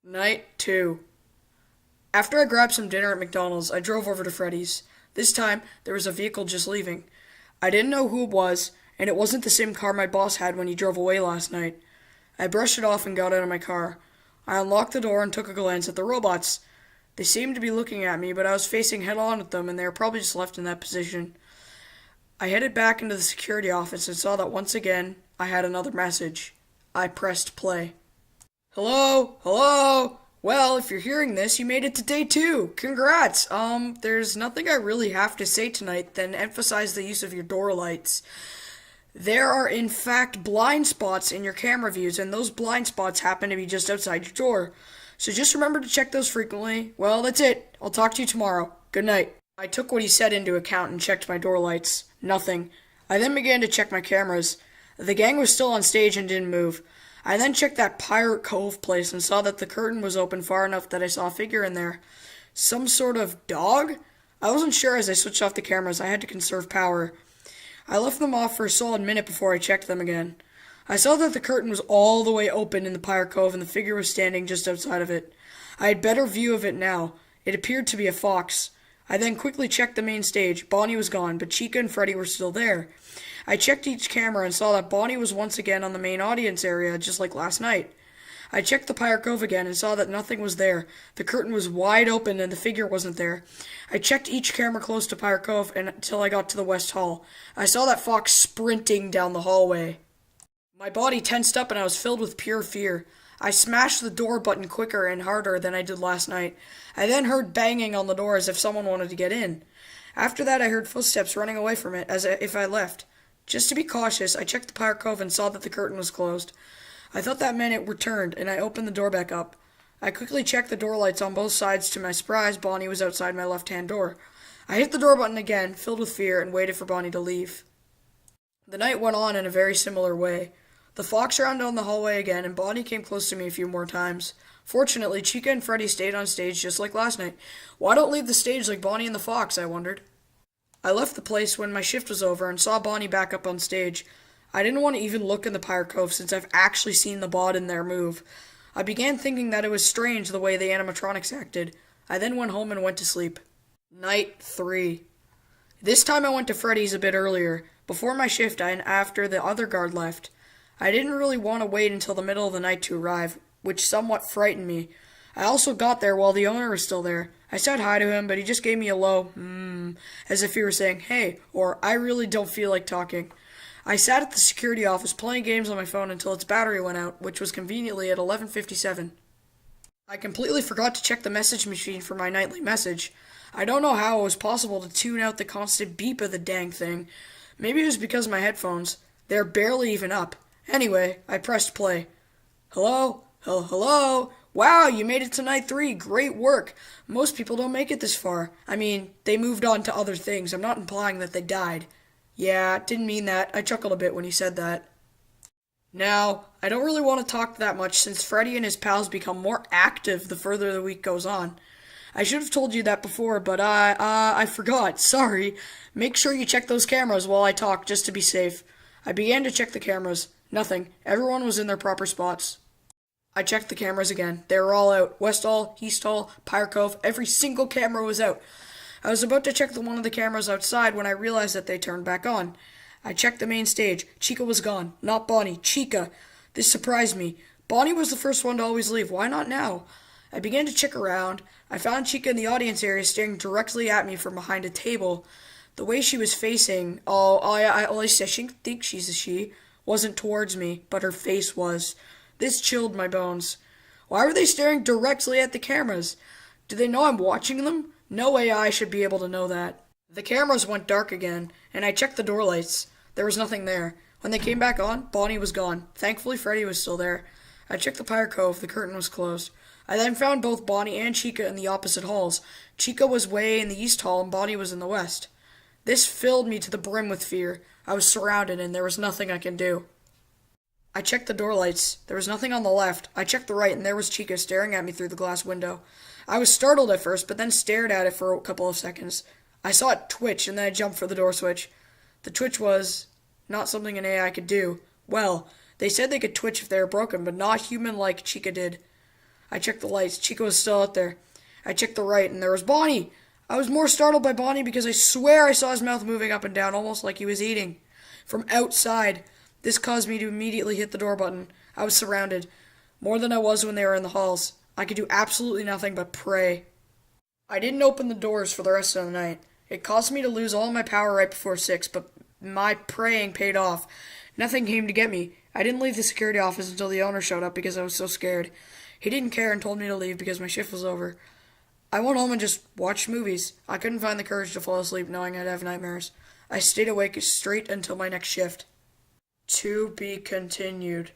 Night 2. After I grabbed some dinner at McDonald's, I drove over to Freddy's. This time, there was a vehicle just leaving. I didn't know who it was, and it wasn't the same car my boss had when he drove away last night. I brushed it off and got out of my car. I unlocked the door and took a glance at the robots. They seemed to be looking at me, but I was facing head on at them, and they were probably just left in that position. I headed back into the security office and saw that once again, I had another message. I pressed play. Hello? Hello? Well, if you're hearing this, you made it to day 2. Congrats! There's nothing I really have to say tonight than emphasize the use of your door lights. There are, in fact, blind spots in your camera views, and those blind spots happen to be just outside your door. So just remember to check those frequently. Well, that's it. I'll talk to you tomorrow. Good night. I took what he said into account and checked my door lights. Nothing. I then began to check my cameras. The gang was still on stage and didn't move. I then checked that Pirate Cove place and saw that the curtain was open far enough that I saw a figure in there. Some sort of dog? I wasn't sure as I switched off the cameras. I had to conserve power. I left them off for a solid minute before I checked them again. I saw that the curtain was all the way open in the Pirate Cove and the figure was standing just outside of it. I had better view of it now. It appeared to be a fox. I then quickly checked the main stage. Bonnie was gone, but Chica and Freddy were still there. I checked each camera and saw that Bonnie was once again on the main audience area, just like last night. I checked the Pirate Cove again and saw that nothing was there. The curtain was wide open and the figure wasn't there. I checked each camera close to Pirate Cove until I got to the West Hall. I saw that fox sprinting down the hallway. My body tensed up and I was filled with pure fear. I smashed the door button quicker and harder than I did last night. I then heard banging on the door as if someone wanted to get in. After that, I heard footsteps running away from it as if I left. Just to be cautious, I checked the Pirate Cove and saw that the curtain was closed. I thought that meant it returned, and I opened the door back up. I quickly checked the door lights on both sides. To my surprise, Bonnie was outside my left-hand door. I hit the door button again, filled with fear, and waited for Bonnie to leave. The night went on in a very similar way. The fox ran down the hallway again, and Bonnie came close to me a few more times. Fortunately, Chica and Freddy stayed on stage just like last night. Why don't leave the stage like Bonnie and the fox, I wondered. I left the place when my shift was over and saw Bonnie back up on stage. I didn't want to even look in the Pirate Cove since I've actually seen the bot in there move. I began thinking that it was strange the way the animatronics acted. I then went home and went to sleep. Night 3. This time I went to Freddy's a bit earlier, before my shift and after the other guard left. I didn't really want to wait until the middle of the night to arrive, which somewhat frightened me. I also got there while the owner was still there. I said hi to him, but he just gave me a low, as if he were saying, hey, or I really don't feel like talking. I sat at the security office playing games on my phone until its battery went out, which was conveniently at 11:57. I completely forgot to check the message machine for my nightly message. I don't know how it was possible to tune out the constant beep of the dang thing. Maybe it was because of my headphones. They're barely even up. Anyway, I pressed play. Hello? Hello? Wow, you made it to night 3. Great work. Most people don't make it this far. I mean, they moved on to other things. I'm not implying that they died. Yeah, didn't mean that. I chuckled a bit when he said that. Now, I don't really want to talk that much since Freddy and his pals become more active the further the week goes on. I should have told you that before, but I forgot. Sorry. Make sure you check those cameras while I talk just to be safe. I began to check the cameras. Nothing. Everyone was in their proper spots. I checked the cameras again. They were all out. West Hall, East Hall, Pirate Cove, every single camera was out. I was about to check one of the cameras outside when I realized that they turned back on. I checked the main stage. Chica was gone. Not Bonnie. Chica. This surprised me. Bonnie was the first one to always leave. Why not now? I began to check around. I found Chica in the audience area staring directly at me from behind a table. The way she was facing, at least I think she's a she, wasn't towards me, but her face was. This chilled my bones. Why were they staring directly at the cameras? Do they know I'm watching them? No AI should be able to know that. The cameras went dark again, and I checked the door lights. There was nothing there. When they came back on, Bonnie was gone. Thankfully, Freddy was still there. I checked the Pirate Cove. The curtain was closed. I then found both Bonnie and Chica in the opposite halls. Chica was way in the East Hall, and Bonnie was in the West. This filled me to the brim with fear. I was surrounded, and there was nothing I could do. I checked the door lights. There was nothing on the left. I checked the right, and there was Chica staring at me through the glass window. I was startled at first, but then stared at it for a couple of seconds. I saw it twitch, and then I jumped for the door switch. The twitch was not something an AI could do. Well, they said they could twitch if they were broken, but not human like Chica did. I checked the lights. Chico was still out there. I checked the right, and there was Bonnie. I was more startled by Bonnie because I swear I saw his mouth moving up and down, almost like he was eating. From outside, this caused me to immediately hit the door button. I was surrounded, more than I was when they were in the halls. I could do absolutely nothing but pray. I didn't open the doors for the rest of the night. It caused me to lose all my power right before 6, but my praying paid off. Nothing came to get me. I didn't leave the security office until the owner showed up because I was so scared. He didn't care and told me to leave because my shift was over. I went home and just watched movies. I couldn't find the courage to fall asleep knowing I'd have nightmares. I stayed awake straight until my next shift. To be continued.